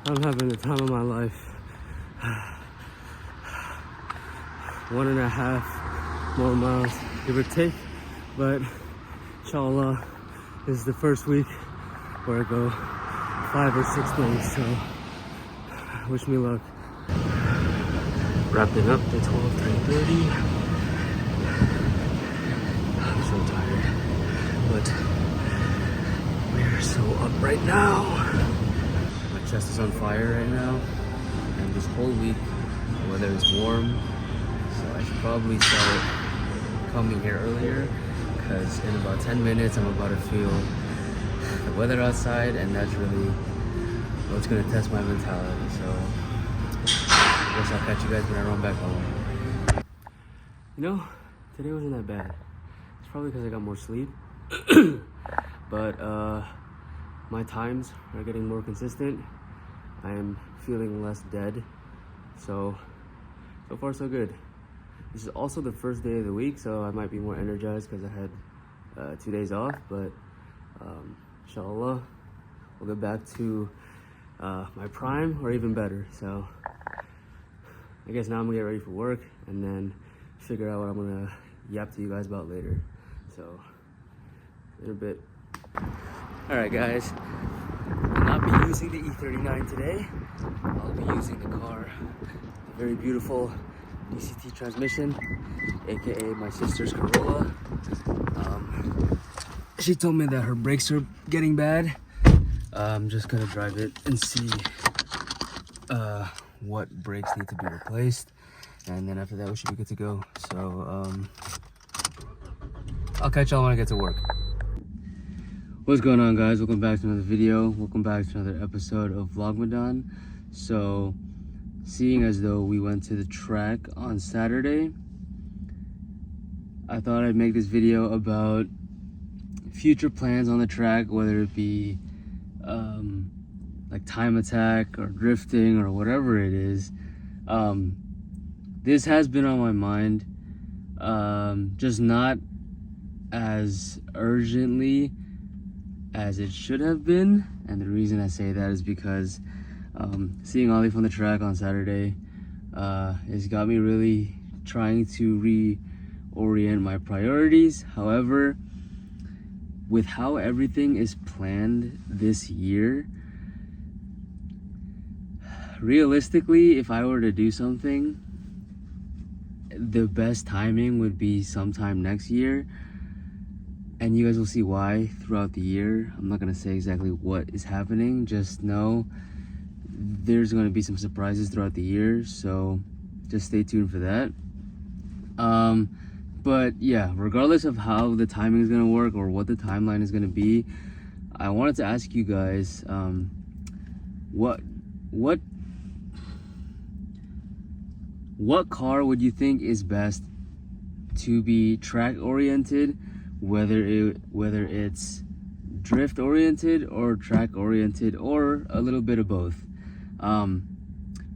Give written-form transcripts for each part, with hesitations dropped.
I'm having the time of my life. 1.5 more miles, give or take. But inshallah, this is the first week where I go 5 or 6 days. So wish me luck. Wrapping up the 3:30. I'm so tired, but we're so up right now. My chest is on fire right now, and this whole week the weather is warm, so I should probably start coming here earlier, because in about 10 minutes I'm about to feel the weather outside, and that's really what's gonna test my mentality. So I guess I'll catch you guys when I run back home. You know, today wasn't that bad. It's probably because I got more sleep. But my times are getting more consistent. I am feeling less dead. So far so good. This is also the first day of the week, so I might be more energized because I had 2 days off. But inshallah, we'll get back to my prime or even better. So I guess now I'm gonna get ready for work and then figure out what I'm gonna yap to you guys about later. So in a bit. All right, guys. I'll not be using the E39 today. I'll be using the car, the very beautiful DCT transmission, aka my sister's Corolla. She told me that her brakes are getting bad. I'm just gonna drive it and see what brakes need to be replaced, and then after that we should be good to go. So I'll catch y'all when I get to work. What's going on, guys? Welcome back to another video. Welcome back to another episode of Vlogmadan. So seeing as though we went to the track on Saturday, I thought I'd make this video about future plans on the track, whether it be like time attack or drifting or whatever it is. This has been on my mind, just not as urgently as it should have been. And the reason I say that is because seeing Ollie from the track on Saturday has got me really trying to reorient my priorities. However, with how everything is planned this year, realistically, if I were to do something, the best timing would be sometime next year, and you guys will see why throughout the year. I'm not gonna say exactly what is happening, just know there's gonna be some surprises throughout the year, so just stay tuned for that. But yeah, regardless of how the timing is gonna work or what the timeline is gonna be, I wanted to ask you guys, what car would you think is best to be track oriented, whether it's drift oriented or track oriented or a little bit of both?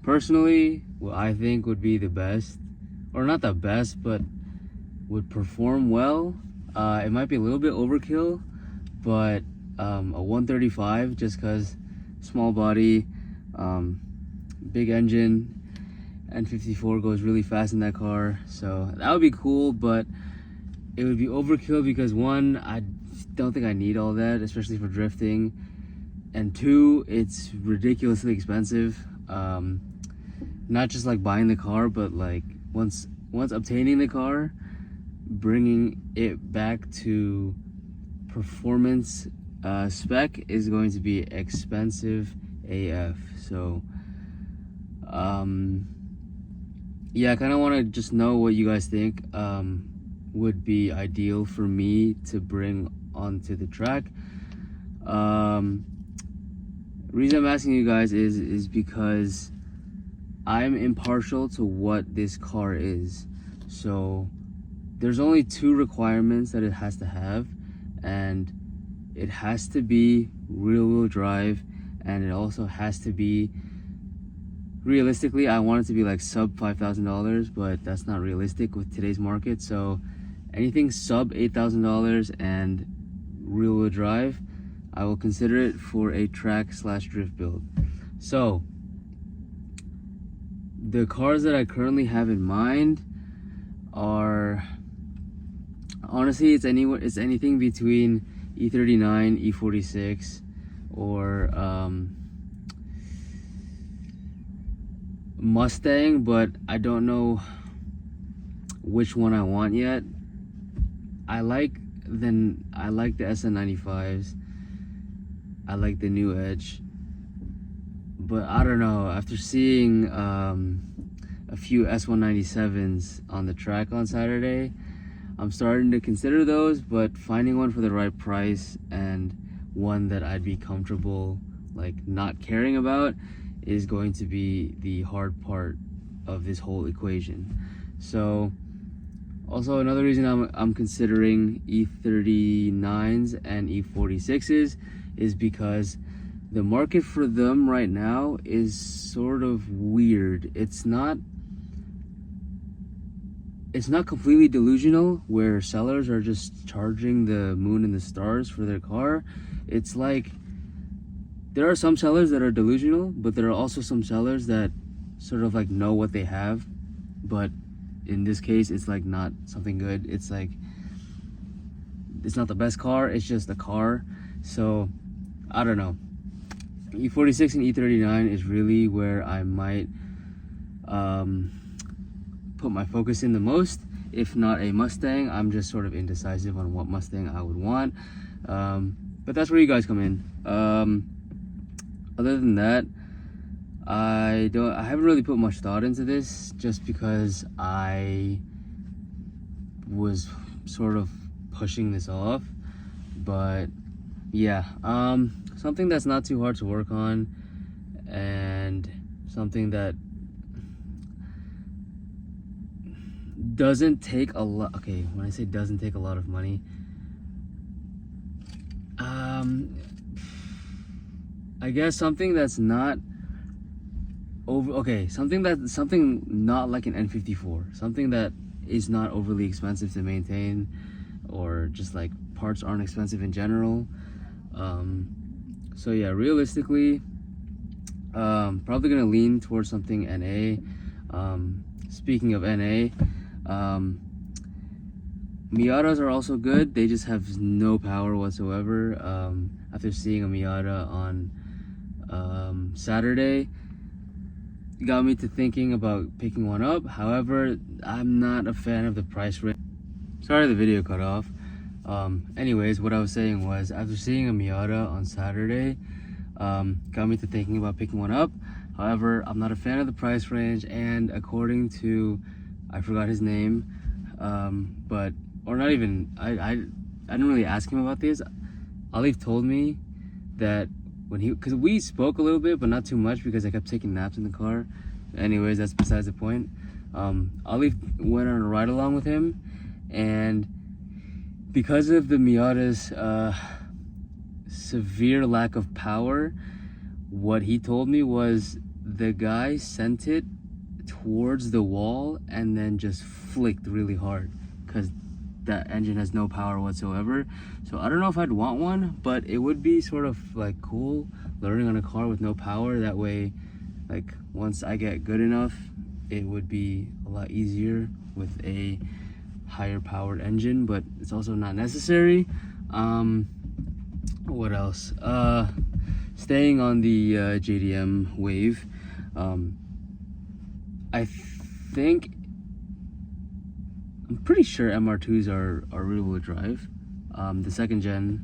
Personally, what I think would be the best, or not the best, but would perform well, it might be a little bit overkill, but a 135, just because small body, big engine, and 54 goes really fast in that car, so that would be cool. But it would be overkill because one, I don't think I need all that, especially for drifting, and two, it's ridiculously expensive. Not just like buying the car, but like once obtaining the car, bringing it back to performance spec is going to be expensive AF. So yeah, I kind of want to just know what you guys think would be ideal for me to bring onto the track. Reason I'm asking you guys is because I'm impartial to what this car is. So there's only 2 requirements that it has to have, and it has to be rear-wheel drive, and it also has to be, realistically, I want it to be like sub $5,000, but that's not realistic with today's market. So anything sub $8,000 and rear-wheel drive, I will consider it for a track/drift build. So the cars that I currently have in mind are, honestly, it's anything between E39, E46, or Mustang, but I don't know which one I want yet. I like the SN95s. I like the new Edge, but I don't know. After seeing a few S197s on the track on Saturday, I'm starting to consider those, but finding one for the right price and one that I'd be comfortable like not caring about is going to be the hard part of this whole equation. So also another reason I'm considering E39s and E46s is because the market for them right now is sort of weird. It's not completely delusional where sellers are just charging the moon and the stars for their car. It's like there are some sellers that are delusional, but there are also some sellers that sort of like know what they have, but in this case it's like not something good. It's like it's not the best car, it's just a car. So I don't know. E46 and E39 is really where I might put my focus in the most. If not a Mustang, I'm just sort of indecisive on what Mustang I would want, but that's where you guys come in. Other than that, I haven't really put much thought into this, just because I was sort of pushing this off. But yeah, something that's not too hard to work on, and something that doesn't take a lot. Okay, when I say doesn't take a lot of money, I guess something that's not something not like an N54, something that is not overly expensive to maintain, or just like parts aren't expensive in general. So yeah, realistically, probably gonna lean towards something NA. Speaking of NA, Miatas are also good. They just have no power whatsoever. After seeing a Miata on Saturday, got me to thinking about picking one up. However, I'm not a fan of the price range. Sorry, the video cut off. Anyways, what I was saying was, after seeing a Miata on Saturday, got me to thinking about picking one up. However, I'm not a fan of the price range, and according to, I forgot his name, but, or not even, I didn't really ask him about this. Alif told me that when because we spoke a little bit, but not too much, because I kept taking naps in the car. Anyways, that's besides the point. Alif went on a ride along with him, and because of the Miata's severe lack of power, what he told me was the guy sent it towards the wall and then just flicked really hard, because that engine has no power whatsoever. So I don't know if I'd want one, but it would be sort of like cool learning on a car with no power. That way, like, once I get good enough, it would be a lot easier with a higher powered engine, but it's also not necessary. What else? Staying on the JDM wave, I think, I'm pretty sure MR2s are rear wheel drive. The second gen,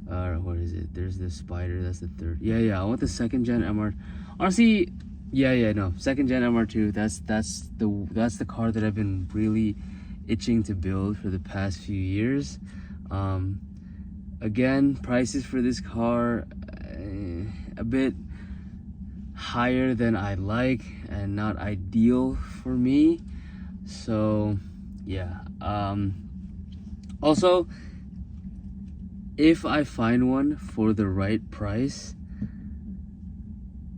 what is it? There's the Spider, that's the third. Yeah, I want the second gen MR. Honestly, no, second gen MR2. That's the car that I've been really itching to build for the past few years. Again, prices for this car a bit higher than I like, and not ideal for me. So yeah. Also, if I find one for the right price,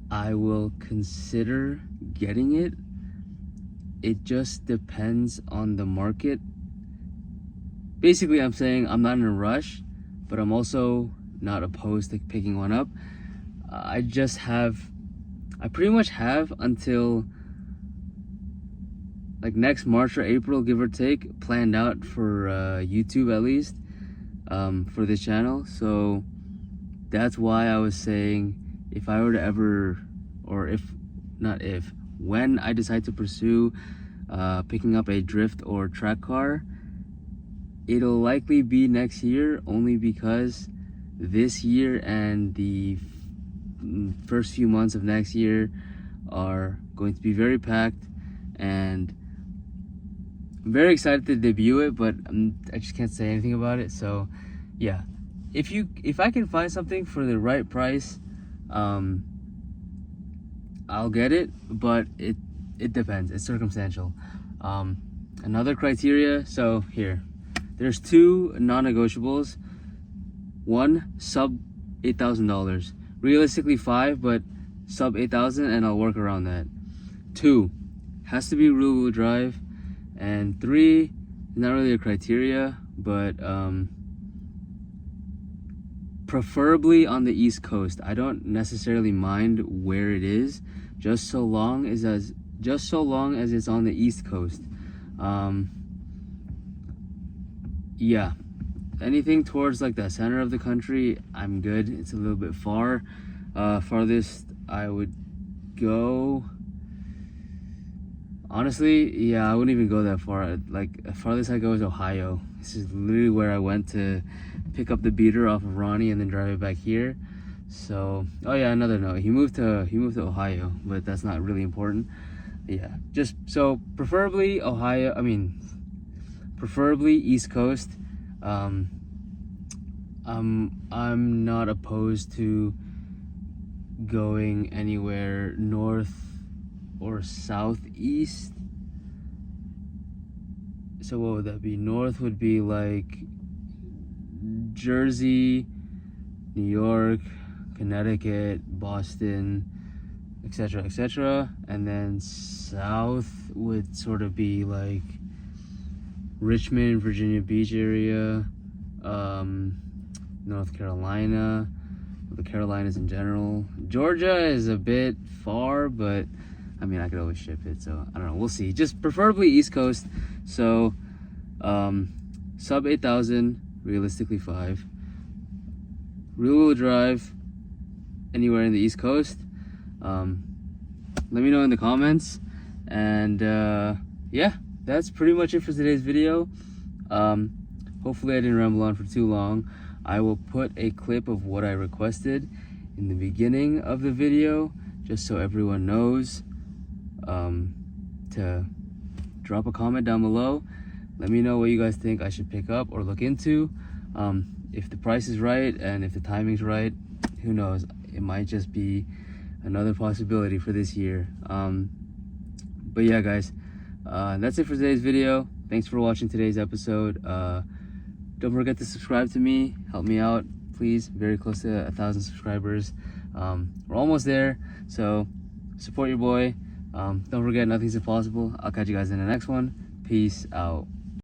I will consider getting it. It just depends on the market. Basically, I'm saying I'm not in a rush, but I'm also not opposed to picking one up. I just have I pretty much have until like next March or April, give or take, planned out for YouTube at least, for this channel. So that's why I was saying, if I were to ever, or if not if, when I decide to pursue picking up a drift or track car, it'll likely be next year, only because this year and the first few months of next year are going to be very packed, and I'm very excited to debut it, but I just can't say anything about it. So yeah, if I can find something for the right price, I'll get it, but it depends. It's circumstantial. Another criteria, so here, there's two non-negotiables. One, sub $8,000. Realistically 5, but sub 8,000, and I'll work around that. 2, has to be rear-wheel drive. And 3, not really a criteria, but preferably on the East Coast. I don't necessarily mind where it is, just so long as it's on the East Coast. Yeah, anything towards like the center of the country, I'm good. It's a little bit far. Farthest I would go, honestly, yeah, I wouldn't even go that far. Like, the farthest I go is Ohio. This is literally where I went to pick up the beater off of Ronnie and then drive it back here. So, oh yeah, another note. He moved to Ohio, but that's not really important. Yeah, just so preferably Ohio. I mean, preferably East Coast. I'm not opposed to going anywhere north or southeast. So what would that be? North would be like Jersey, New York, Connecticut, Boston, etc., etc. And then south would sort of be like Richmond, Virginia Beach area, North Carolina, the Carolinas in general. Georgia is a bit far, but I mean, I could always ship it, so I don't know, we'll see. Just preferably East Coast. So sub 8,000, realistically 5. Rear-wheel drive anywhere in the East Coast. Let me know in the comments. And yeah, that's pretty much it for today's video. Hopefully I didn't ramble on for too long. I will put a clip of what I requested in the beginning of the video, just so everyone knows to drop a comment down below. Let me know what you guys think I should pick up or look into. If the price is right and if the timing's right, who knows, it might just be another possibility for this year. But yeah, guys, that's it for today's video. Thanks for watching today's episode. Don't forget to subscribe to me, help me out, please. Very close to 1,000 subscribers. We're almost there, so support your boy. Don't forget, nothing's impossible. I'll catch you guys in the next one. Peace out.